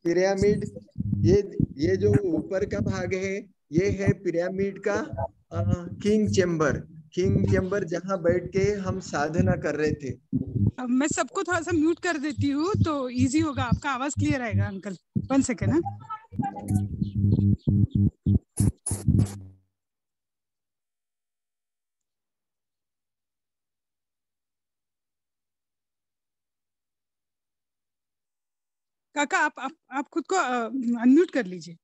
Pyramid, ये जो ऊपर का भाग है ये है पिरामिड का किंग चेम्बर। किंग चेम्बर जहाँ बैठ के हम साधना कर रहे थे। अब मैं सबको थोड़ा सा म्यूट कर देती हूँ तो इजी होगा, आपका आवाज क्लियर आएगा अंकल। 1 सेकेंड। हाँ, काका आप खुद को अनम्यूट कर लीजिए।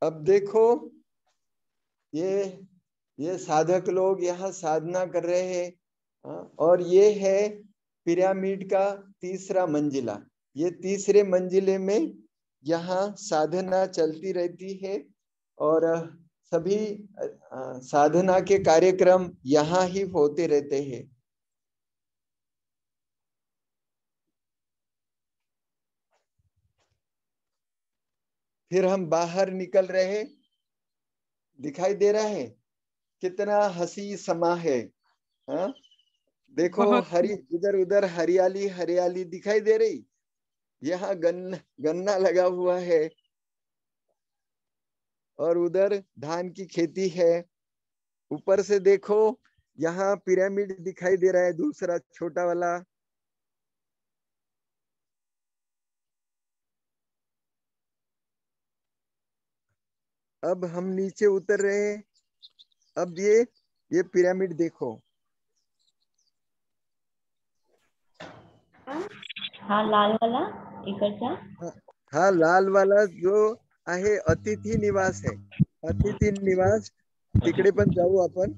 अब देखो ये साधक लोग यहाँ साधना कर रहे हैं। और ये है पिरामिड का तीसरा मंजिला। ये तीसरे मंजिले में यहाँ साधना चलती रहती है और सभी साधना के कार्यक्रम यहाँ ही होते रहते हैं। फिर हम बाहर निकल रहे, दिखाई दे रहा है कितना हंसी समा है। हाँ देखो, हरी इधर उधर हरियाली हरियाली दिखाई दे रही। यहाँ गन्ना लगा हुआ है और उधर धान की खेती है। ऊपर से देखो यहाँ पिरामिड दिखाई दे रहा है, दूसरा छोटा वाला। अब हम नीचे उतर रहे हैं। अब ये पिरामिड देखो। हाँ लाल वाला इकडचा। हाँ लाल वाला जो आहे अतिथी निवास है। अतिथी निवास तिकडे पण जाऊ आपण।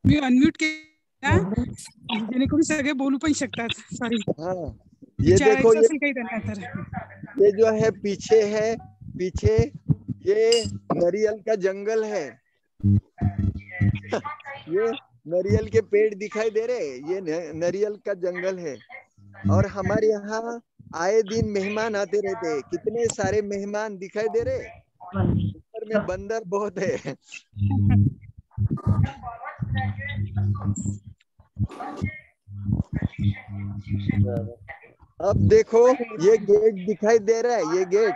मी अनम्यूट केला जेणेकरून सगळे बोलू पण शकतात। सॉरी। हाँ ये देखो, ये जो है पीछे ये नारियल का जंगल है। ये नारियल के पेड़ दिखाई दे रहे, ये नारियल का जंगल है। और हमारे यहाँ आए दिन मेहमान आते रहते हैं। कितने सारे मेहमान दिखाई दे रहे। ऊपर में बंदर बहुत है। अब देखो ये गेट दिखाई दे रहा है, ये गेट।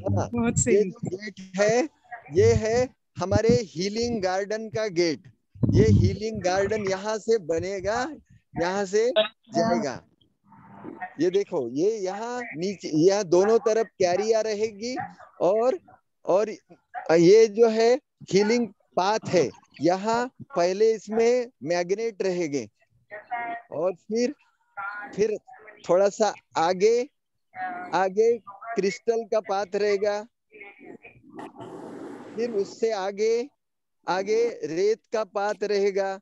ये जो गेट है ये है हमारे हीलिंग गार्डन का गेट। ये हीलिंग गार्डन यहाँ से बनेगा, यहाँ से जाएगा। ये देखो, ये यहाँ नीचे, यहाँ दोनों तरफ क्यारियां रहेगी और ये जो है हीलिंग पाथ है। यहाँ पहले इसमें मैग्नेट रहेंगे और फिर थोड़ा सा आगे क्रिस्टल का पाथ रहेगा। फिर उससे आगे रेत का पाथ रहेगा।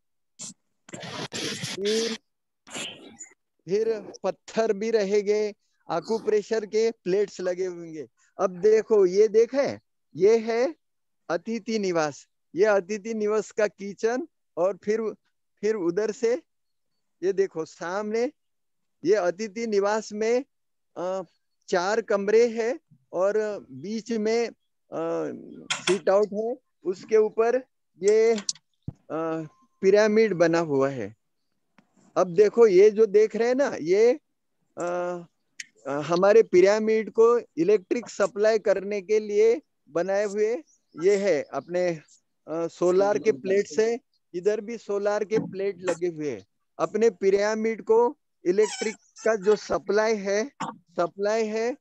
फिर पत्थर भी रहेंगे, आकुप्रेशर के प्लेट्स लगे होंगे। अब देखो ये है अतिथि निवास। ये अतिथि निवास का किचन। और फिर उधर से ये देखो सामने, ये अतिथि निवास में 4 कमरे हैं और बीच में सीट आउट है। उसके ऊपर ये पिरामिड बना हुआ है। अब देखो ये जो देख रहे हैं ना, ये हमारे पिरामिड को इलेक्ट्रिक सप्लाई करने के लिए बनाए हुए ये है अपने सोलार के प्लेट से। इधर भी सोलार के प्लेट लगे हुए हैं। अपने पिरामिड को इलेक्ट्रिक का जो सप्लाई है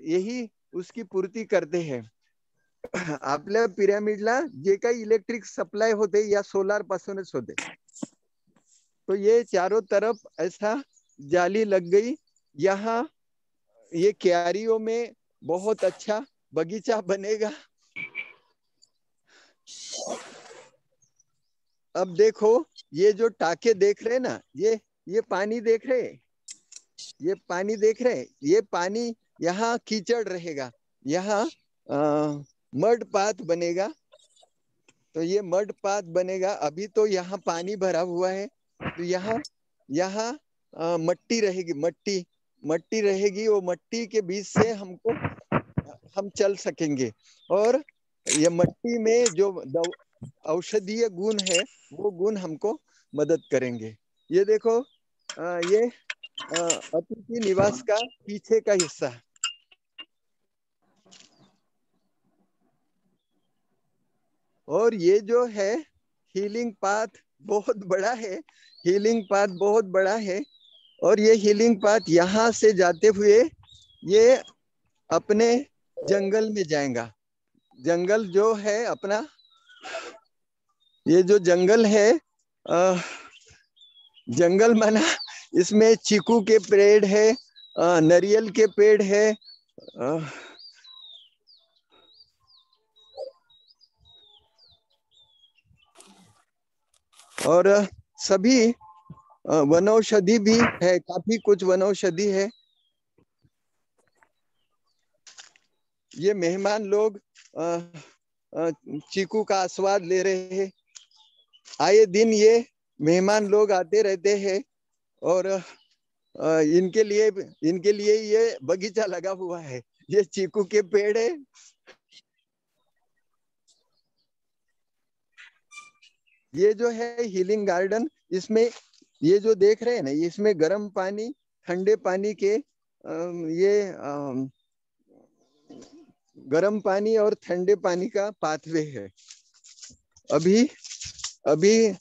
यही उसकी पूर्ति करते हैं। आपल्या पिरामिडला जे काही इलेक्ट्रिक सप्लाई होते या सोलार पासूनच होते। तो ये चारों तरफ ऐसा जाली लग गई। यहाँ ये क्यारियों में बहुत अच्छा बगीचा बनेगा। अब देखो ये जो टाके देख रहे हैं ना, ये पानी देख रहे हैं, ये पानी देख रहे हैं। ये पानी यहाँ कीचड़ रहेगा, यहाँ मड पाथ बनेगा। तो ये मड पाथ बनेगा। अभी तो यहाँ पानी भरा हुआ है। तो यहाँ मट्टी रहेगी, मट्टी रहेगी। वो मट्टी के बीच से हम चल सकेंगे। और ये मट्टी में जो औषधीय गुण है वो गुण हमको मदद करेंगे। ये देखो ये अतिथि निवास का पीछे का हिस्सा, और ये जो है हीलिंग पाथ बहुत बड़ा है, हीलिंग पाथ बहुत बड़ा है। और ये हीलिंग पाथ यहाँ से जाते हुए ये अपने जंगल में जाएगा। जंगल जो है अपना, ये जो जंगल है जंगल माना इसमें चीकू के पेड़ है, नारियल के पेड़ है, और सभी वनौषधि भी है, काफी कुछ वनौषधि है। ये मेहमान लोग चीकू का आस्वाद ले रहे हैं। आए दिन ये मेहमान लोग आते रहते हैं, और इनके लिए ये बगीचा लगा हुआ है। ये चीकू के पेड़ है, ये जो है हीलिंग गार्डन। इसमें ये जो देख रहे हैं ना, इसमें गर्म पानी, ठंडे पानी के ये गर्म पानी और ठंडे पानी का पाथवे है। अभी अभी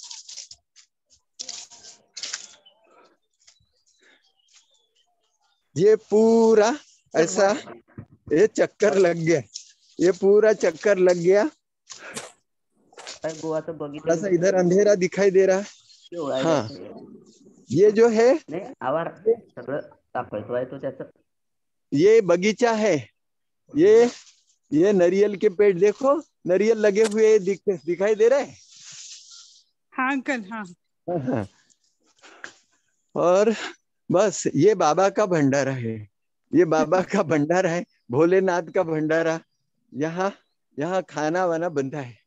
ये पूरा ऐसा ये चक्कर लग गया, ये पूरा चक्कर लग गया। गोवाचं बगीचा थोड़ा सा इधर अंधेरा दिखाई दे रहा है। हाँ, ये जो है आवार सगळं दाखवायचं आहे तो त्याचं। ये बगीचा है, ये नारियल के पेड़ देखो, नारियल लगे हुए दिखाई दे रहा है। हाँ अंकल, हाँ। और बस ये बाबा का भंडारा है, ये बाबा का भंडारा है, भोलेनाथ का भंडारा। यहाँ खाना वाना बनता है।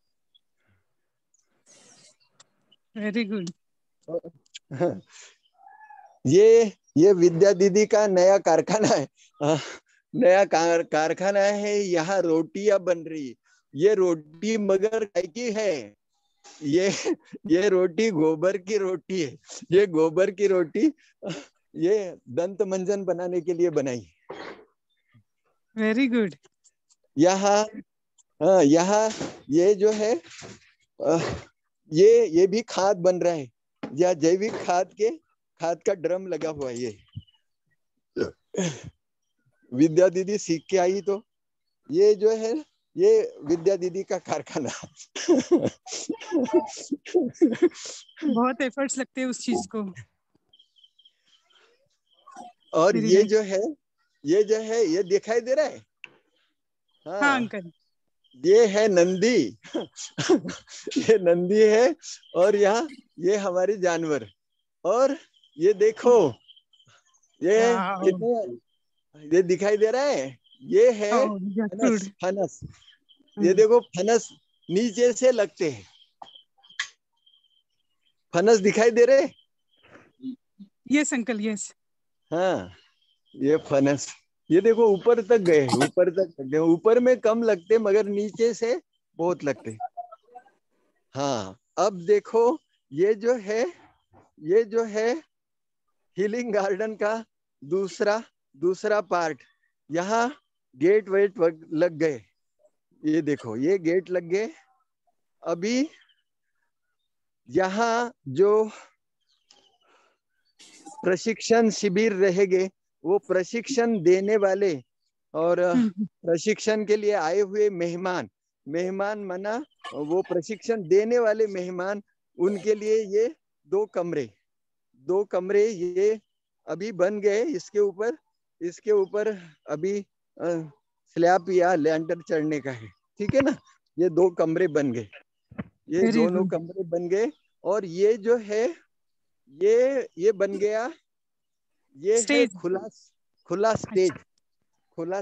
Very good. ये विद्या दीदी का नया कारखाना है, नया कारखाना है। यहाँ रोटियां बन रही, ये रोटी मगर काय की है, ये रोटी गोबर की रोटी है। ये गोबर की रोटी ये दंत मंजन बनाने के लिए बनाई। Very good. यहाँ ये जो है ये भी खाद बन रहा है, या जैविक खाद का ड्रम लगा हुआ है। ये विद्या दीदी सीख के आई, तो ये जो है ये विद्या दीदी का कारखाना। बहुत एफर्ट्स लगते हैं उस चीज को। और ये जो है ये दिखाई दे रहा है। हाँ अंकल, ये है नंदी। ये नंदी है, और यहाँ ये हमारे जानवर। और ये देखो ये दिखाई दे रहा है, ये है फनस। ये देखो फनस नीचे से लगते हैं, फनस दिखाई दे रहे। Yes uncle, yes. हाँ, ये फनस, ये देखो ऊपर तक गए, ऊपर तक गए। ऊपर में कम लगते मगर नीचे से बहुत लगते। हाँ, अब देखो ये जो है हीलिंग गार्डन का दूसरा पार्ट। यहाँ गेट वेट लग गए, ये देखो ये गेट लग गए। अभी यहाँ जो प्रशिक्षण शिविर रहेंगे, वो प्रशिक्षण देने वाले और प्रशिक्षण के लिए आए हुए मेहमान माना वो प्रशिक्षण देने वाले मेहमान, उनके लिए ये दो कमरे ये अभी बन गए। इसके ऊपर अभी स्लैब या लैंटर चढ़ने का है, ठीक है ना। ये 2 कमरे बन गए, ये दोनों कमरे बन गए। और ये जो है ये बन गया, ये है खुला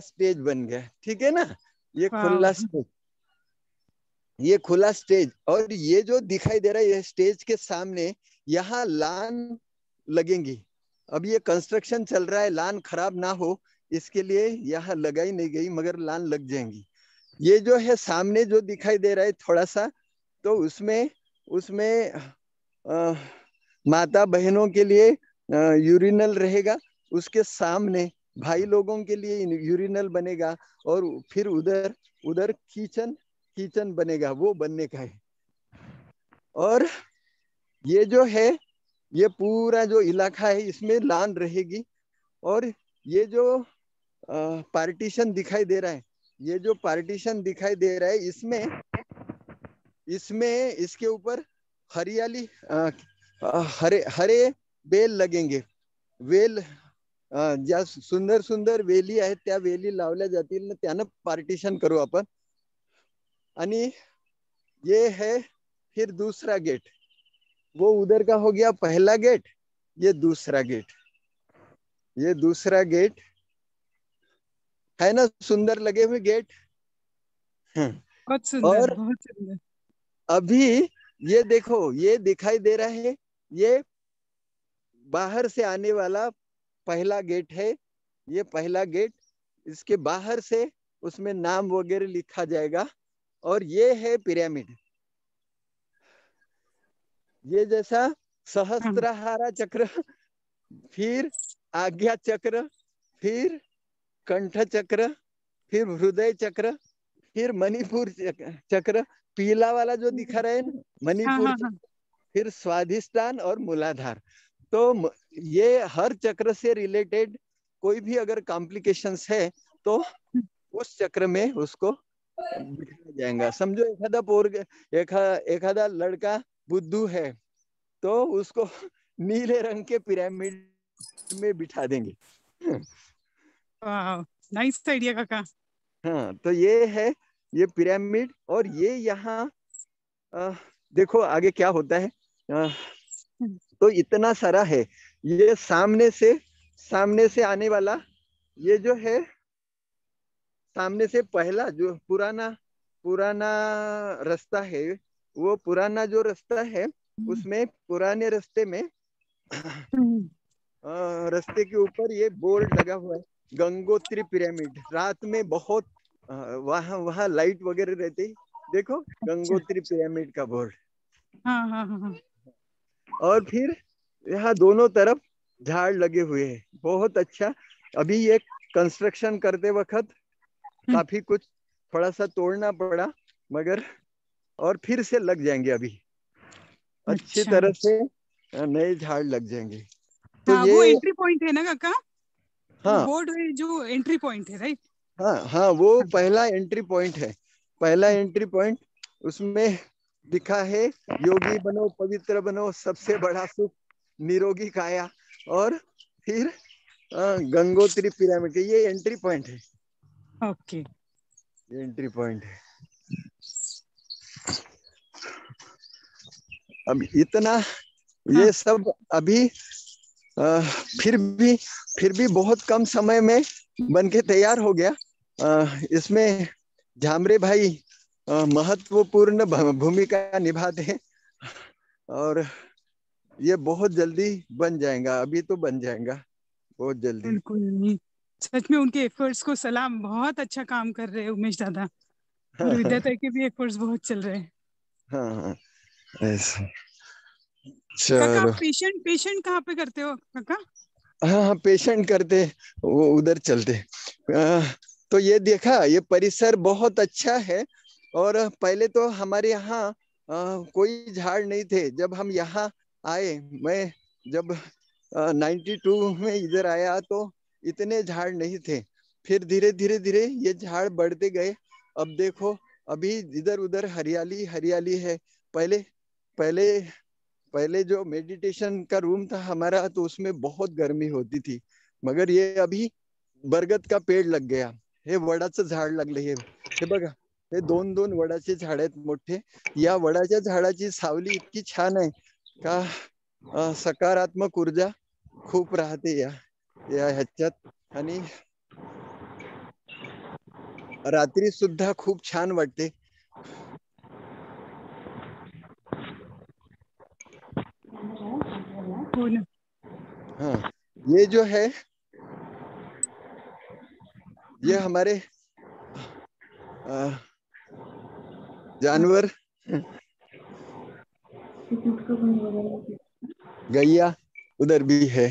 स्टेज बन गया, ठीक है ना। ये खुला स्टेज। और ये जो दिखाई दे रहा है, ये स्टेज के सामने यहाँ लान लगेंगी। अब ये कंस्ट्रक्शन चल रहा है, लान खराब ना हो इसके लिए यहाँ लगाई नहीं गई, मगर लान लग जाएंगी। ये जो है सामने जो दिखाई दे रहा है थोड़ा सा, तो उसमें उसमें माता बहनों के लिए यूरिनल रहेगा, उसके सामने भाई लोगों के लिए यूरिनल बनेगा, और फिर उधर उधर किचन किचन बनेगा, वो बनने का है। और ये जो है, ये पूरा जो इलाका है इसमें लान रहेगी। और ये जो पार्टीशन दिखाई दे रहा है, ये जो पार्टीशन दिखाई दे रहा है, इसमें इसमें इसके ऊपर हरियाली हरे हरे बेल लगेंगे। वेल ज्या सुंदर सुंदर वेली आहेत त्या वेली लावल्या जातील ना, त्यानं पार्टीशन करू आपण। आणि ये है फिर दूसरा गेट, वो उधर का हो गया पहला गेट, ये दूसरा गेट, ये दूसरा गेट है ना, सुंदर लगे हुए गेट। बहुत सुंदर, और बहुत सुंदर। अभी ये देखो, ये दिखाई दे रहा है, ये बाहर से आने वाला पहला गेट है, ये पहला गेट। इसके बाहर से उसमें नाम वगैरह लिखा जाएगा। और ये है पिरामिड, ये जैसा सहस्त्रहारा चक्र, फिर आज्ञा चक्र, फिर कंठ चक्र, फिर हृदय चक्र, फिर मणिपुर चक्र, पीला वाला जो दिखा रहा है ना, हाँ मणिपुर हाँ हाँ। चक्र, फिर स्वाधिष्ठान और मूलाधार। तो ये हर चक्र से रिलेटेड कोई भी अगर कॉम्प्लिकेशंस है तो उस चक्र में उसको बिठाया जाएगा। समझो एखादा एखादा लड़का बुद्धू है, तो उसको नीले रंग के पिरामिड में बिठा देंगे। वाह, नाइस आइडिया काका। हाँ, तो ये है ये पिरामिड। और ये यहाँ देखो आगे क्या होता है। तो इतना सारा है, ये सामने से आने वाला, ये जो है सामने से पहला जो पुराना पुराना रास्ता है, वो पुराना जो रास्ता है, उसमें पुराने रास्ते में रास्ते के ऊपर ये बोर्ड लगा हुआ है, गंगोत्री पिरामिड। रात में बहुत वहाँ वहाँ लाइट वगैरह रहती, देखो गंगोत्री पिरामिड का बोर्ड। हाँ हाँ हाँ हाँ। और फिर यहाँ दोनों तरफ झाड़ लगे हुए हैं, बहुत अच्छा। अभी ये कंस्ट्रक्शन करते वक्त काफी कुछ थोड़ा सा तोड़ना पड़ा, मगर और फिर से लग जाएंगे अभी, अच्छी अच्छा, तरह से नए झाड़ लग जाएंगे। तो हाँ वो ये एंट्री पॉइंट है ना काका, वो हाँ बोर्ड है जो एंट्री पॉइंट है, राइट? हाँ हाँ, वो पहला एंट्री पॉइंट है, पहला एंट्री पॉइंट। उसमें लिखा है योगी बनो पवित्र बनो सबसे बड़ा सुख निरोगी काया। और फिर गंगोत्री पिरामिड, ये एंट्री पॉइंट है, ओके। ये एंट्री पॉइंट है। अब इतना हाँ ये सब अभी अ, फिर भी बहुत कम समय में बन के तैयार हो गया। इसमें झामरे भाई महत्वपूर्ण भूमिका निभाते हैं, और ये बहुत जल्दी बन जाएगा, अभी तो बन जाएगा बहुत जल्दी। बिल्कुल नहीं, सच में उनके एफर्ट्स को सलाम, बहुत अच्छा काम कर रहे हैं उमेश दादा। और विद्यार्थी के भी एफर्ट्स बहुत चल रहे हैं। हाँ हाँ, ऐसा। काका आप चलो, पेशेंट पेशेंट कहाँ पे करते हो काका? हाँ हाँ, पेशेंट करते वो उधर चलते। तो ये देखा, ये परिसर बहुत अच्छा है। और पहले तो हमारे यहाँ कोई झाड़ नहीं थे जब हम यहाँ आए। मैं जब 92 में इधर आया तो इतने झाड़ नहीं थे। फिर धीरे धीरे धीरे ये झाड़ बढ़ते गए। अब देखो, अभी इधर उधर हरियाली हरियाली है। पहले पहले पहले जो मेडिटेशन का रूम था हमारा, तो उसमें बहुत गर्मी होती थी, मगर ये अभी बरगद का पेड़ लग गया, हे वडाचं झाड लागले, हे बघा, हे दोन दोन वडाचे झाड आहेत मोठे। या वडाच्या झाडाची सावली इतकी छान आहे का सकारात्मक ऊर्जा खूप राहते या ह्याच्यात। आणि रात्री सुद्धा खूप छान वाटते। हो ना। हाँ, ये जो है ये हमारे जानवर गैया उधर भी है।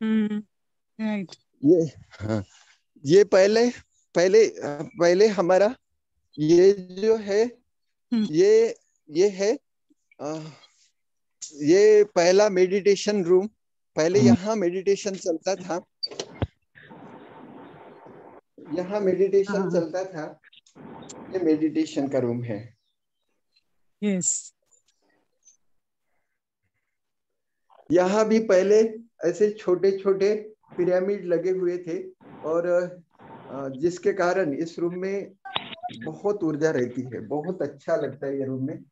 राइट। ये हाँ, ये पहले पहले पहले हमारा ये जो है ये है ये पहला मेडिटेशन रूम। पहले यहाँ मेडिटेशन चलता था, यहाँ मेडिटेशन चलता था। ये मेडिटेशन का रूम है। यस। यहाँ भी पहले ऐसे छोटे छोटे पिरामिड लगे हुए थे, और जिसके कारण इस रूम में बहुत ऊर्जा रहती है, बहुत अच्छा लगता है ये रूम में।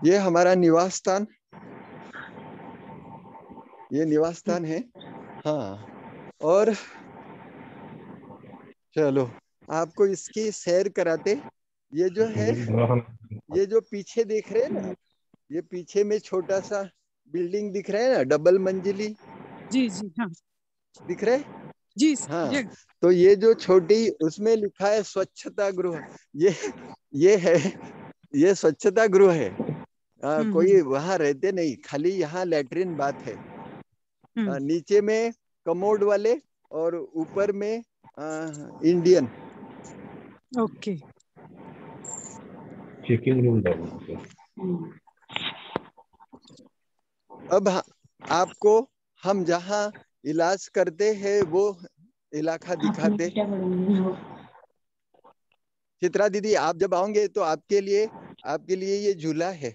ये हमारा निवास स्थान, ये निवास स्थान है। हाँ, और चलो आपको इसकी सैर कराते। ये जो है, ये जो पीछे देख रहे हैं ना, ये पीछे में छोटा सा बिल्डिंग दिख रहा है ना, डबल मंजिली। जी जी हाँ दिख रहे? जी। हाँ, तो ये जो छोटी, उसमें लिखा है स्वच्छता गृह। ये है, ये स्वच्छता गृह है। कोई वहां रहते नहीं, खाली यहाँ लैट्रिन बात है। नीचे में कमोड वाले, और ऊपर में इंडियन। ओके। Checking room. अब आपको हम जहाँ इलाज करते हैं वो इलाका दिखाते। चित्रा दीदी, आप जब आओगे तो आपके लिए ये झूला है,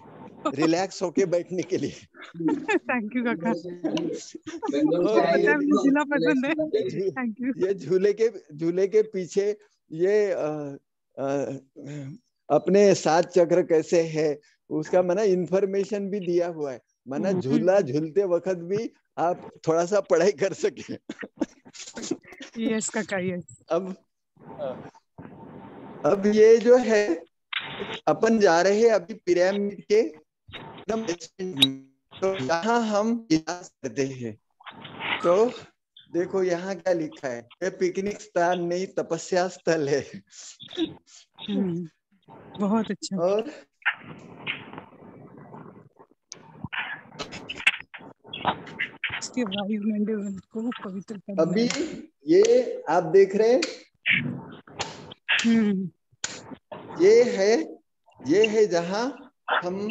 रिलैक्स होके बैठने के लिए। थैंक यू काका। मुझे पता है, मुझे झूला पसंद है। Thank you. ये झूले के पीछे ये अपने 7 चक्र कैसे है उसका मना इंफॉर्मेशन भी दिया हुआ है। मना झूला झूलते वक्त भी आप थोड़ा सा पढ़ाई कर सके। यस काका, यस। अब ये जो है, अपन जा रहे हैं अभी पिरामिड के एकदम, तो यहाँ हम इलाज करते हैं। तो देखो यहाँ क्या लिखा है, ये पिकनिक स्थान नहीं, तपस्या स्थल है। बहुत अच्छा। और इसके वायुमंडल को पवित्र करना। अभी ये आप देख रहे हैं, ये है जहाँ हम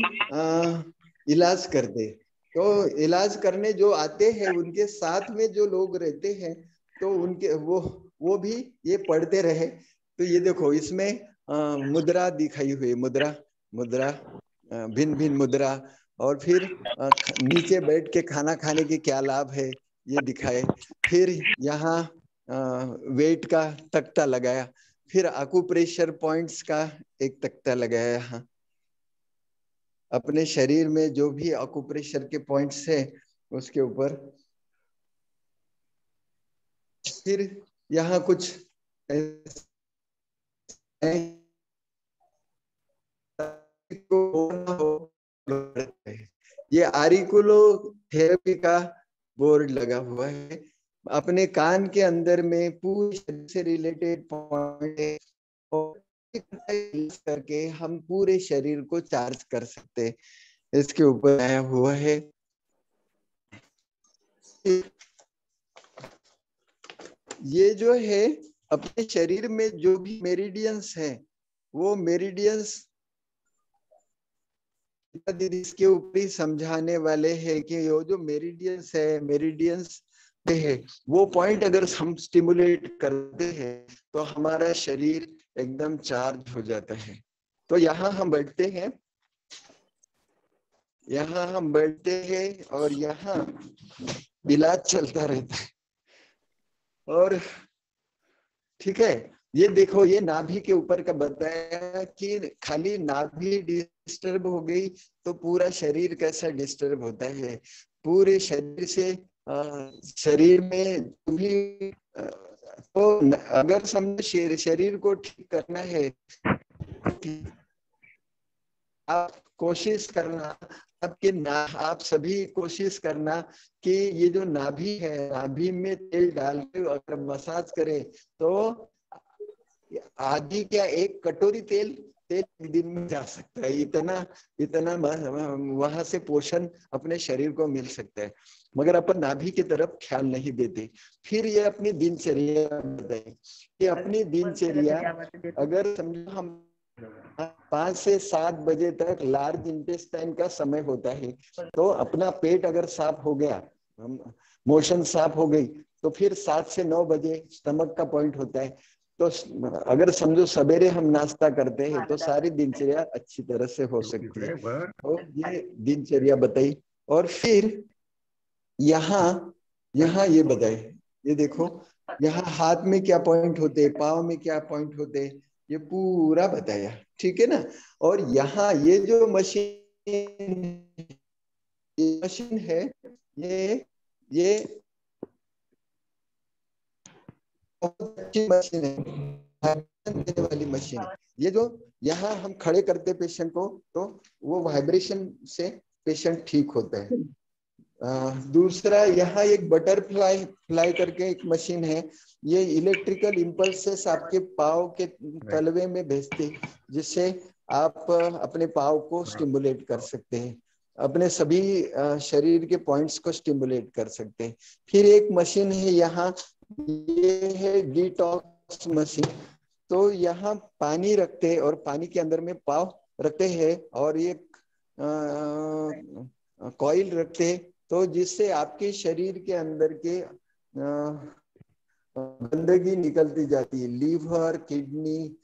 इलाज करते। तो इलाज करने जो आते हैं उनके साथ में जो लोग रहते हैं, तो उनके वो भी ये पढ़ते रहे। तो ये देखो, इसमें मुद्रा दिखाई हुई, मुद्रा भिन्न भिन्न मुद्रा, और फिर नीचे बैठ के खाना खाने के क्या लाभ है ये दिखाए। फिर यहाँ वेट का तख्ता लगाया, फिर आकुप्रेशर पॉइंट्स का एक तख्ता लगाया यहाँ। अपने शरीर में जो भी आकुप्रेशर के पॉइंट्स है उसके ऊपर। फिर यहाँ कुछ ये आरिकुलो थेरेपी का बोर्ड लगा हुआ है। अपने कान के अंदर में पूरे शरीर से रिलेटेड पॉइंट करके हम पूरे शरीर को चार्ज कर सकते हैं। इसके ऊपर आया हुआ है। ये जो है, अपने शरीर में जो भी मेरिडियंस है, वो मेरिडियंस इसके ऊपर ही समझाने वाले हैं कि ये जो मेरिडियंस है, मेरिडियंस है वो पॉइंट अगर हम स्टिमुलेट करते हैं तो हमारा शरीर एकदम चार्ज हो जाता है। तो यहाँ हम बैठते हैं, और यहाँ इलाज चलता रहता है। और ठीक है, ये देखो, ये नाभि के ऊपर का बताया कि खाली नाभि डिस्टर्ब हो गई तो पूरा शरीर कैसा डिस्टर्ब होता है। पूरे शरीर से शरीर में भी तो अगर समझो शरीर को ठीक करना है, आप कोशिश करना आपके आप सभी कोशिश करना कि ये जो नाभि है, नाभि में तेल डाल के अगर मसाज करें तो आधी क्या 1 कटोरी तेल एक दिन में जा सकता है। इतना इतना वहां से पोषण अपने शरीर को मिल सकता है, मगर अपन नाभि की तरफ ख्याल नहीं देते। फिर ये अपनी दिनचर्या बताए कि अपनी दिनचर्या अगर समझो हम 5 से 7 बजे तक लार्ज इंटेस्टाइन का समय होता है, तो अपना पेट अगर साफ हो गया, मोशन साफ हो गई, तो फिर 7 से 9 बजे स्टमक का पॉइंट होता है। तो अगर समझो सवेरे हम नाश्ता करते हैं तो सारी दिनचर्या अच्छी तरह से हो सकती है। तो ये दिनचर्या बताई। और फिर यहाँ ये बताए, ये देखो यहाँ हाथ में क्या पॉइंट होते हैं, पाँव में क्या पॉइंट होते हैं, ये पूरा बताया, ठीक है ना। और यहाँ ये जो मशीन है, ये बहुत अच्छी मशीन है, देने वाली मशीन। ये जो यहाँ हम खड़े करते पेशेंट को, तो वो वाइब्रेशन से पेशेंट ठीक होता है। दूसरा यहाँ एक बटरफ्लाई करके एक मशीन है, ये इलेक्ट्रिकल इम्पल्सेस आपके पाँव के तलवे में भेजते, जिससे आप अपने पाँव को स्टिमुलेट कर सकते हैं, अपने सभी शरीर के पॉइंट्स को स्टिमुलेट कर सकते हैं। फिर एक मशीन है यहाँ, ये है डिटॉक्स मशीन। तो यहाँ पानी रखते हैं और पानी के अंदर में पाँव रखते हैं और एक कॉइल रखते हैं, तो जिससे आपके शरीर के अंदर के गंदगी निकलती जाती है। लीवर, किडनी,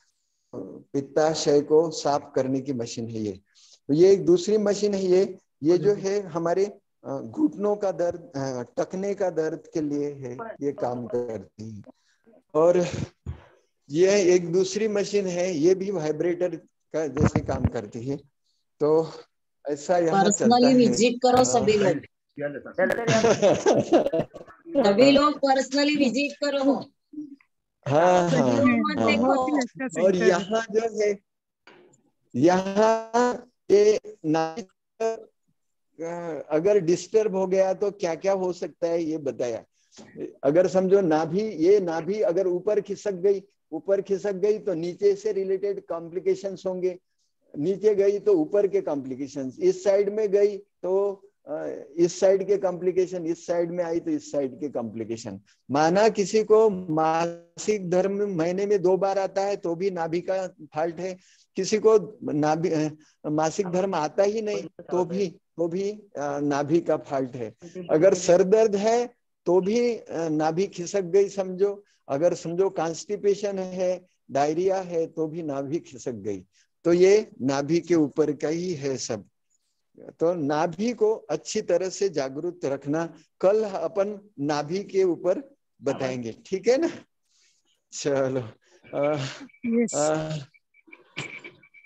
पित्ताशय को साफ करने की मशीन है ये। तो ये एक दूसरी मशीन है, ये जो है हमारे घुटनों का दर्द, टखने का दर्द के लिए है, ये काम करती है। और ये एक दूसरी मशीन है, ये भी वाइब्रेटर का जैसे काम करती है। तो ऐसा यहाँ चलता है। विजिट करो सभी लोग, सभी लोग पर्सनली विजिट करो। हाँ हाँ, बहुत ही अच्छा और सेंटर है। यहाँ जो है, यहाँ ये अगर डिस्टर्ब हो गया तो क्या क्या हो सकता है ये बताया। अगर समझो नाभि, ये नाभि अगर ऊपर खिसक गई तो नीचे से रिलेटेड कॉम्प्लिकेशंस होंगे, नीचे गई तो ऊपर के कॉम्प्लिकेशंस, इस साइड में गई तो इस साइड के कॉम्प्लिकेशन, इस साइड में आई तो इस साइड के कॉम्प्लिकेशन। माना किसी को मासिक धर्म महीने में 2 बार आता है तो भी नाभि का फॉल्ट है, किसी को नाभि मासिक धर्म आता ही नहीं तो भी नाभि का फॉल्ट है। अगर सर दर्द है तो भी नाभि खिसक गई समझो, अगर समझो कॉन्स्टिपेशन है, डायरिया है, तो भी नाभि खिसक गई। तो ये नाभि के ऊपर का ही है सब। तो नाभि को अच्छी तरह से जागरूक रखना, कल अपन नाभि के ऊपर बताएंगे, ठीक है ना। चलो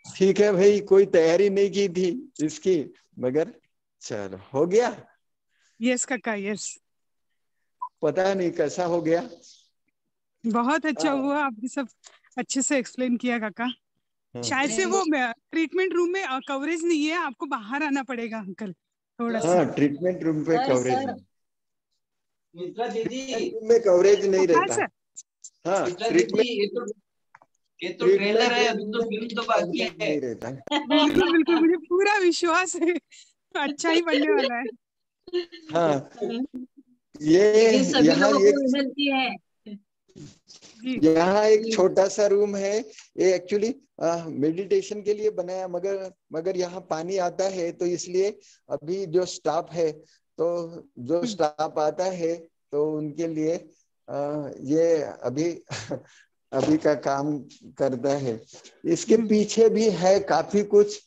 ठीक है भाई, कोई तैयारी नहीं की थी इसकी, मगर चलो हो गया। यस काका, यस। पता नहीं कैसा हो गया, बहुत अच्छा हुआ, आपने सब अच्छे से एक्सप्लेन किया काका। शायद से वो ट्रीटमेंट रूम में कवरेज नहीं है, आपको बाहर आना पड़ेगा अंकल थोड़ा सा। ट्रीटमेंट रूम पे कवरेज नहीं, दीदी में कवरेज नहीं रहता। सर, हाँ, ट्रीटमेंट ये तो ट्रेलर है, अभी तो फिल्म तो बाकी है। नहीं रहता। बिल्कुल बिल्कुल, मुझे पूरा विश्वास है अच्छा ही बनने वाला है। हाँ, ये यहाँ यहाँ एक छोटा सा रूम है, ये एक्चुअली मेडिटेशन के लिए बनाया, मगर यहाँ पानी आता है, तो इसलिए अभी जो स्टाफ है, तो जो स्टाफ आता है तो उनके लिए ये अभी का काम करता है। इसके पीछे भी है काफी कुछ।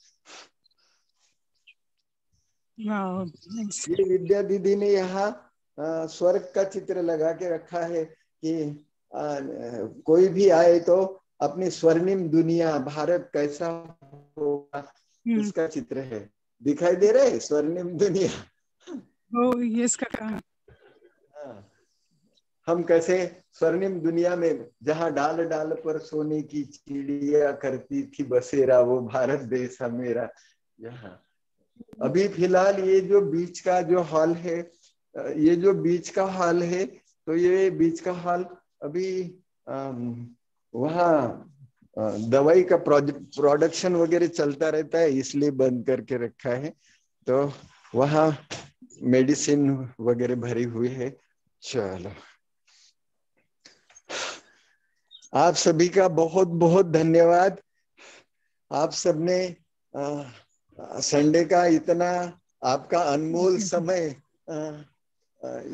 ये विद्या दीदी ने यहाँ स्वर्ग का चित्र लगा के रखा है कि कोई भी आए तो अपनी स्वर्णिम दुनिया, भारत कैसा होगा, इसका चित्र है। दिखाई दे रहा है स्वर्णिम दुनिया? यस काका। हम कैसे स्वर्णिम दुनिया में, जहाँ डाल डाल पर सोने की चिड़िया करती थी बसेरा, वो भारत देश है मेरा। यहाँ अभी फिलहाल ये जो बीच का जो हॉल है, ये जो बीच का हॉल है, तो ये बीच का हॉल अभी वहाँ दवाई का प्रोडक्शन वगैरह चलता रहता है, इसलिए बंद करके रखा है। तो वहाँ मेडिसिन वगैरह भरी हुई है। चलो, आप सभी का बहुत बहुत धन्यवाद। आप सबने संडे का इतना आपका अनमोल समय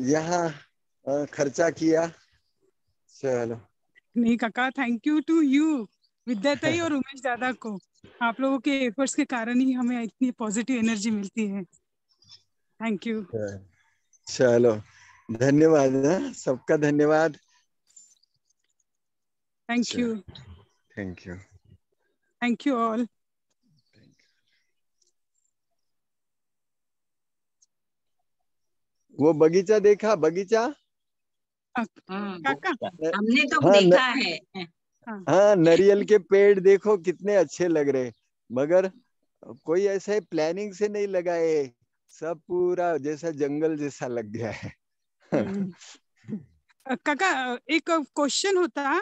यहाँ खर्चा किया। चलो, नहीं काका, थैंक यू टू यू, विद्याताई और उमेश दादा को। आप लोगों के एफर्ट्स के कारण ही हमें इतनी पॉजिटिव एनर्जी मिलती है। Thank you. चलो, धन्यवाद, सबका धन्यवाद। Thank you. Thank you. Thank you all. वो बगीचा देखा? बगीचा काका हमने तो हाँ, देखा है। हाँ, नारियल के पेड़ देखो कितने अच्छे लग रहे, मगर कोई ऐसे प्लानिंग से नहीं लगाए, सब पूरा जैसा जंगल जैसा लग गया है। काका एक क्वेश्चन होता,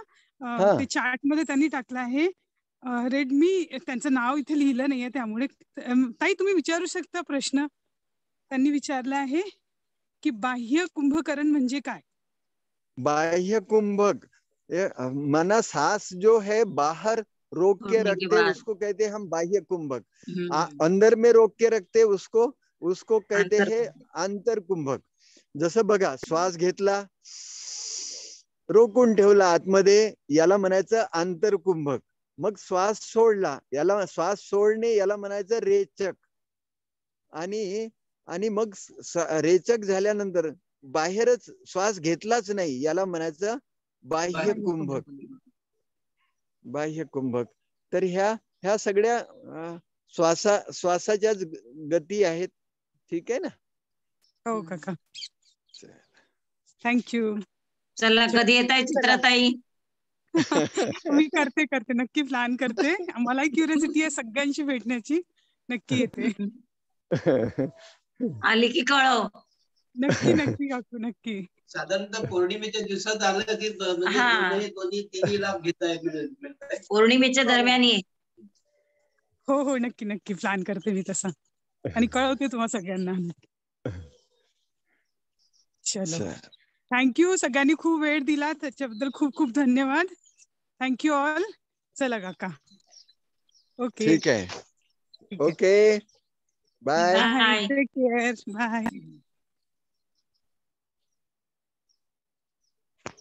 ते चार्ट मध्ये त्यांनी टाकला आहे, रेडमी, त्यांचं नाव इथे लिहिलं नाहीये, त्यामुळे ताई तुम्ही विचारू शकता प्रश्न. त्यांनी विचारला आहे की बाह्य कुंभकर्ण म्हणजे काय? बाह्य कुंभक माना सांस जो है बाहर रोक के रखते उसको कहते हैं हम बाह्य कुंभक, अंदर में रोक के रखते उसको कहते हैं आंतर कुंभक. जसं बघा, श्वास घेतला, रोखून ठेवला आतमध्ये, याला म्हणायचं आंतर कुंभक. मग श्वास सोडला, याला श्वास सोडणे याला म्हणायचं रेचक. आणि मग रेचक झाल्यानंतर बाहेरच श्वास घेतलाच नाही, याला म्हणायचं बाह्य कुंभक. बाह्य कुंभक. तर ह्या सगळ्या श्वासाच्याच गती आहेत. ठीक आहे ना? हो काका, थँक्यू. चला, कधी येत आहे चित्राताई? मी करते नक्की, प्लॅन करते. मला क्युरियोसिटी आहे सगळ्यांशी भेटण्याची. नक्की येते. आली की कळव. नक्की काकू, नक्की. साधारणतः पौर्णिमेच्या दिवसात आलं की म्हणजे तिन्ही लाभ घेता येईल. पौर्णिमेच्या दरम्यान ये. हो नक्की प्लॅन करते मी तसा, आणि कळवते तुम्हा सगळ्यांना. चलो, थँक्यू. सगळ्यांनी खूप वेळ दिला त्याच्याबद्दल खूप खूप धन्यवाद. Thank you all. चला काका, ओके. ठीक आहे. Okay, bye. Take care. Bye.